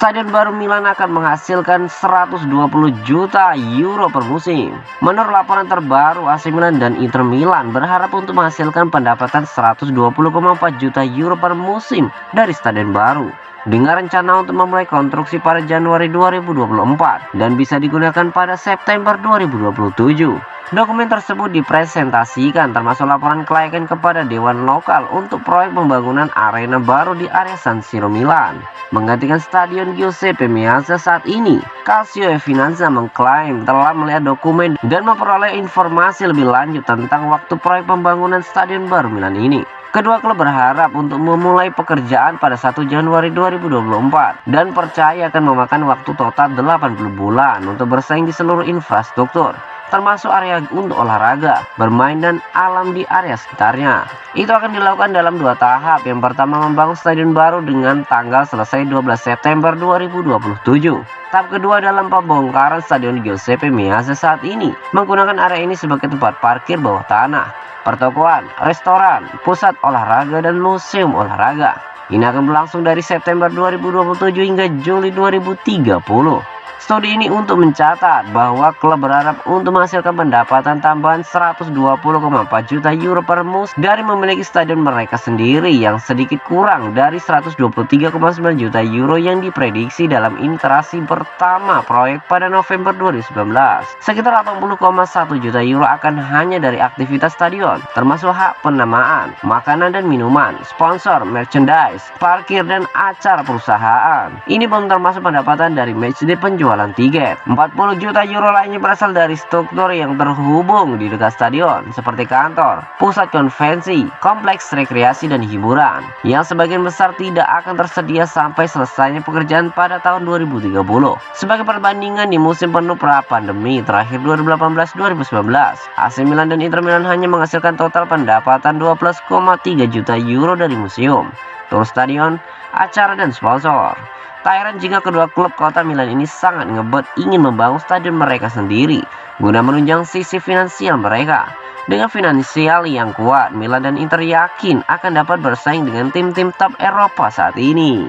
Stadion baru Milan akan menghasilkan 120 juta euro per musim. Menurut laporan terbaru, AC Milan dan Inter Milan berharap untuk menghasilkan pendapatan 120,4 juta euro per musim dari stadion baru, dengan rencana untuk memulai konstruksi pada Januari 2024 dan bisa digunakan pada September 2027. Dokumen tersebut dipresentasikan termasuk laporan kelayakan kepada Dewan Lokal untuk proyek pembangunan arena baru di area San Siro Milan, menggantikan Stadion Giuseppe Meazza saat ini. Calcio e Finanza mengklaim telah melihat dokumen dan memperoleh informasi lebih lanjut tentang waktu proyek pembangunan stadion baru Milan ini. Kedua klub berharap untuk memulai pekerjaan pada 1 Januari 2024 dan percaya akan memakan waktu total 80 bulan untuk bersaing di seluruh infrastruktur, termasuk area untuk olahraga, bermain dan alam di area sekitarnya. Itu akan dilakukan dalam 2 tahap. Yang pertama, membangun stadion baru dengan tanggal selesai 12 September 2027. Tahap kedua dalam pembongkaran Stadion Giuseppe Meazza saat ini, menggunakan area ini sebagai tempat parkir bawah tanah, pertokoan, restoran, pusat olahraga dan museum olahraga. Ini akan berlangsung dari September 2027 hingga Juli 2030. Studi ini untuk mencatat bahwa klub berharap untuk menghasilkan pendapatan tambahan 120,4 juta euro per musim dari memiliki stadion mereka sendiri, yang sedikit kurang dari 123,9 juta euro yang diprediksi dalam iterasi pertama proyek pada November 2019. Sekitar 80,1 juta euro akan hanya dari aktivitas stadion, termasuk hak penamaan, makanan dan minuman, sponsor, merchandise, parkir dan acara perusahaan. Ini belum termasuk pendapatan dari matchday penjualan tiket. 40 juta euro lainnya berasal dari struktur yang terhubung di dekat stadion, seperti kantor, pusat konvensi, kompleks rekreasi dan hiburan, yang sebagian besar tidak akan tersedia sampai selesainya pekerjaan pada tahun 2030. Sebagai perbandingan, di musim penuh pra-pandemi terakhir 2018-2019, AC Milan dan Inter Milan hanya menghasilkan total pendapatan 12,3 juta euro dari museum, tur stadion, acara dan sponsor. Tak heran jika kedua klub kota Milan ini sangat ngebet ingin membangun stadion mereka sendiri guna menunjang sisi finansial mereka. Dengan finansial yang kuat, Milan dan Inter yakin akan dapat bersaing dengan tim-tim top Eropa saat ini.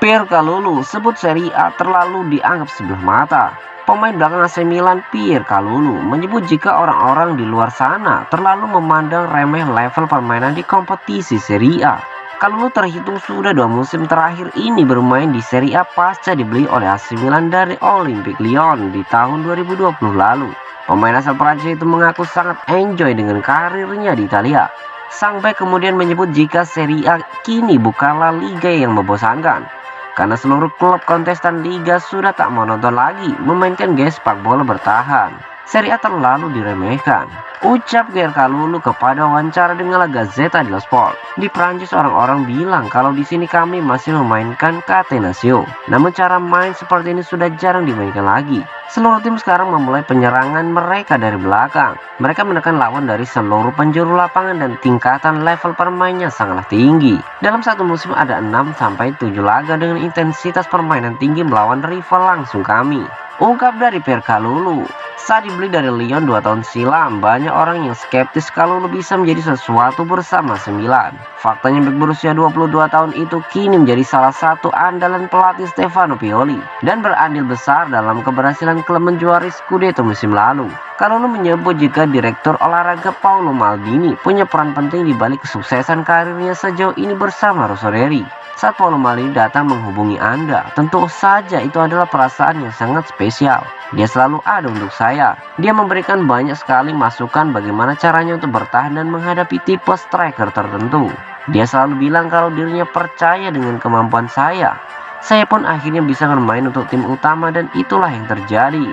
Pierre Kalulu sebut Serie A terlalu dianggap sebelah mata. Pemain belakang AC Milan Pierre Kalulu menyebut jika orang-orang di luar sana terlalu memandang remeh level permainan di kompetisi Serie A. Kalulu terhitung sudah 2 musim terakhir ini bermain di Serie A pasca dibeli oleh AC Milan dari Olympique Lyon di tahun 2020 lalu. Pemain asal Prancis itu mengaku sangat enjoy dengan karirnya di Italia. Sang bek kemudian menyebut jika Serie A kini bukanlah liga yang membosankan, karena seluruh klub kontestan liga sudah tak mau nonton lagi memainkan gaya sepak bola bertahan. Serie A terlalu diremehkan, ucap Pierre Kalulu kepada wawancara dengan La Gazzetta dello Sport. Di Prancis orang-orang bilang kalau di sini kami masih memainkan Catenaccio, namun cara main seperti ini sudah jarang dimainkan lagi. Seluruh tim sekarang memulai penyerangan mereka dari belakang. Mereka menekan lawan dari seluruh penjuru lapangan dan tingkatan level permainnya sangatlah tinggi. Dalam satu musim ada 6-7 laga dengan intensitas permainan tinggi melawan rival langsung kami, ungkap dari Pierre Kalulu. Saat dibeli dari Lyon 2 tahun silam, banyak orang yang skeptis Kalulu bisa menjadi sesuatu bersama Milan. Faktanya bek berusia 22 tahun itu kini menjadi salah satu andalan pelatih Stefano Pioli dan berandil besar dalam keberhasilan klub menjuarai Scudetto musim lalu. Kalulu menyebut jika direktur olahraga Paolo Maldini punya peran penting di balik kesuksesan karirnya sejauh ini bersama Rossoneri. Saat Paolo Maldini datang menghubungi Anda, tentu saja itu adalah perasaan yang sangat spesial. Dia selalu ada untuk saya. Dia memberikan banyak sekali masukan bagaimana caranya untuk bertahan dan menghadapi tipe striker tertentu. Dia selalu bilang kalau dirinya percaya dengan kemampuan saya. Saya pun akhirnya bisa bermain untuk tim utama dan itulah yang terjadi.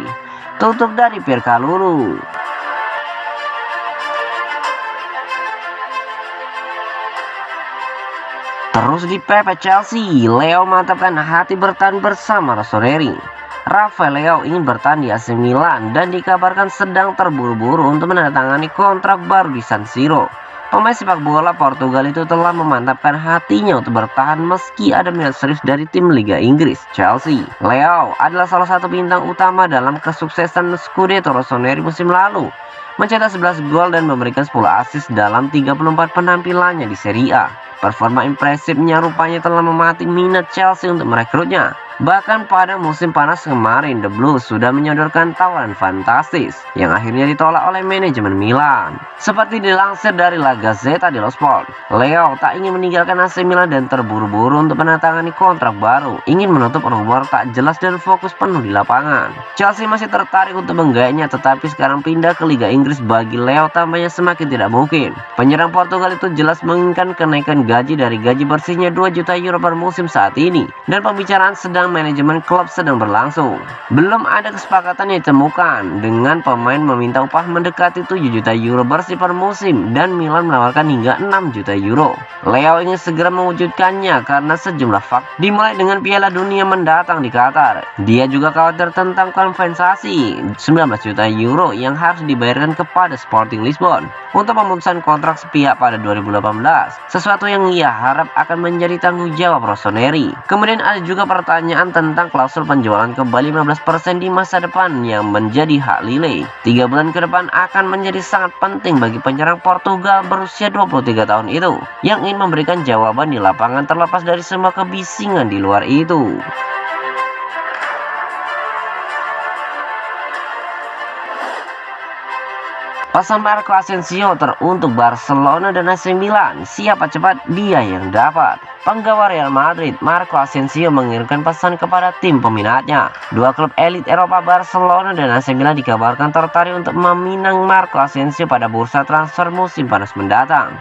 Tutup dari Pierre Kalulu. Terus dipepet Chelsea, Leo mantapkan hati bertahan bersama Rossoneri. Rafael Leo ingin bertahan di AC Milan dan dikabarkan sedang terburu-buru untuk menandatangani kontrak baru di San Siro. Pemain sepak bola Portugal itu telah memantapkan hatinya untuk bertahan meski ada minat serius dari tim Liga Inggris, Chelsea. Leo adalah salah satu bintang utama dalam kesuksesan Scudetto Rossoneri musim lalu, mencetak 11 gol dan memberikan 10 assist dalam 34 penampilannya di Serie A. Performa impresifnya rupanya telah mematik minat Chelsea untuk merekrutnya. Bahkan pada musim panas kemarin, The Blues sudah menyodorkan tawaran fantastis yang akhirnya ditolak oleh manajemen Milan. Seperti dilansir dari La Gazzetta dello Sport, Leo tak ingin meninggalkan AC Milan dan terburu-buru untuk menandatangani kontrak baru, ingin menutup rumor tak jelas dan fokus penuh di lapangan. Chelsea masih tertarik untuk menggayanya, tetapi sekarang pindah ke Liga Inggris bagi Leo tampaknya semakin tidak mungkin. Penyerang Portugal itu jelas menginginkan kenaikan gaji dari gaji bersihnya 2 juta euro per musim saat ini, dan pembicaraan sedang manajemen klub sedang berlangsung. Belum ada kesepakatan yang ditemukan dengan pemain meminta upah mendekati 7 juta euro bersih per musim dan Milan menawarkan hingga 6 juta euro. Leo ingin segera mewujudkannya karena sejumlah faktor, dimulai dengan Piala Dunia mendatang di Qatar. Dia juga khawatir tentang kompensasi 19 juta euro yang harus dibayarkan kepada Sporting Lisbon untuk pemutusan kontrak sepihak pada 2018, sesuatu yang ia harap akan menjadi tanggung jawab Rossoneri. Kemudian ada juga pertanyaan tentang klausul penjualan kembali 15% di masa depan yang menjadi hak Lille. 3 bulan ke depan akan menjadi sangat penting bagi penyerang Portugal berusia 23 tahun itu, yang ingin memberikan jawaban di lapangan terlepas dari semua kebisingan di luar itu. Pesan Marco Asensio teruntuk Barcelona dan AC Milan, siapa cepat dia yang dapat. Penggawa Real Madrid, Marco Asensio mengirimkan pesan kepada tim peminatnya. Dua klub elit Eropa, Barcelona dan AC Milan, dikabarkan tertarik untuk meminang Marco Asensio pada bursa transfer musim panas mendatang.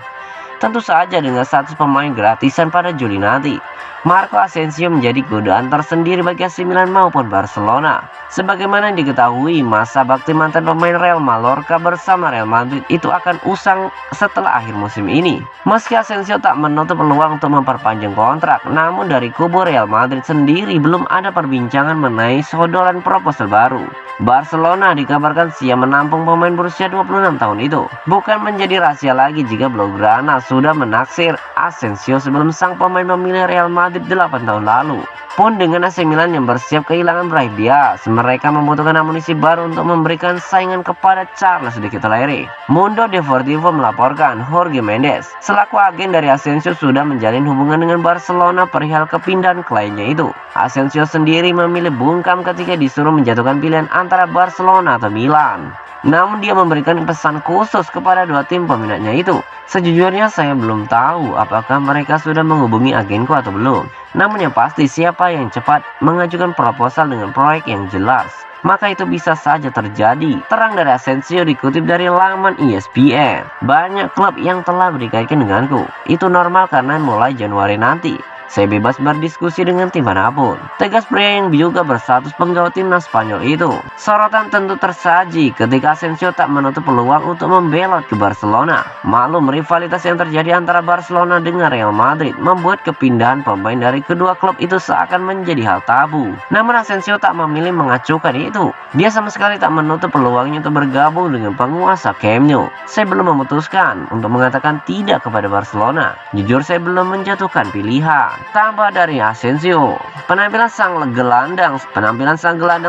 Tentu saja dengan status pemain gratisan pada Juli nanti. Marco Asensio menjadi godaan tersendiri bagi AC Milan maupun Barcelona. Sebagaimana diketahui, masa bakti mantan pemain Real Mallorca bersama Real Madrid itu akan usang setelah akhir musim ini. Meski Asensio tak menutup peluang untuk memperpanjang kontrak, namun dari kubu Real Madrid sendiri belum ada perbincangan mengenai sodoran proposal baru. Barcelona dikabarkan siap menampung pemain berusia 26 tahun itu. Bukan menjadi rahasia lagi jika Blaugrana sudah menaksir Asensio sebelum sang pemain memilih Real Madrid 8 tahun lalu. Pun dengan AC Milan yang bersiap kehilangan Brahim Diaz, mereka membutuhkan amunisi baru untuk memberikan saingan kepada Charles de Ketelaere. Mundo Deportivo melaporkan Jorge Mendes selaku agen dari Asensio sudah menjalin hubungan dengan Barcelona perihal kepindahan kliennya itu. Asensio sendiri memilih bungkam ketika disuruh menjatuhkan pilihan antara Barcelona atau Milan. Namun dia memberikan pesan khusus kepada dua tim peminatnya itu. Sejujurnya saya belum tahu apakah mereka sudah menghubungi agenku atau belum. Namun yang pasti siapa yang cepat mengajukan proposal dengan proyek yang jelas, maka itu bisa saja terjadi. Terang dari Asensio dikutip dari laman ESPN. Banyak klub yang telah dikaitkan denganku. Itu normal karena mulai Januari nanti saya bebas berdiskusi dengan tim manapun, tegas pria yang juga berstatus penggawa timnas Spanyol itu. Sorotan tentu tersaji ketika Asensio tak menutup peluang untuk membelot ke Barcelona. Maklum, rivalitas yang terjadi antara Barcelona dengan Real Madrid membuat kepindahan pemain dari kedua klub itu seakan menjadi hal tabu. Namun Asensio tak memilih mengacuhkan itu. Dia sama sekali tak menutup peluangnya untuk bergabung dengan penguasa Camp Nou. Saya belum memutuskan untuk mengatakan tidak kepada Barcelona. Jujur saya belum menjatuhkan pilihan. Tambah dari Asensio, penampilan sang gelandang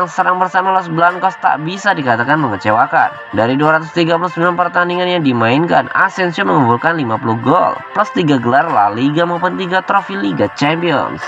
serang bersama Los Blancos tak bisa dikatakan mengecewakan. Dari 239 pertandingan yang dimainkan, Asensio mengumpulkan 50 gol plus 3 gelar La Liga maupun 3 trofi Liga Champions.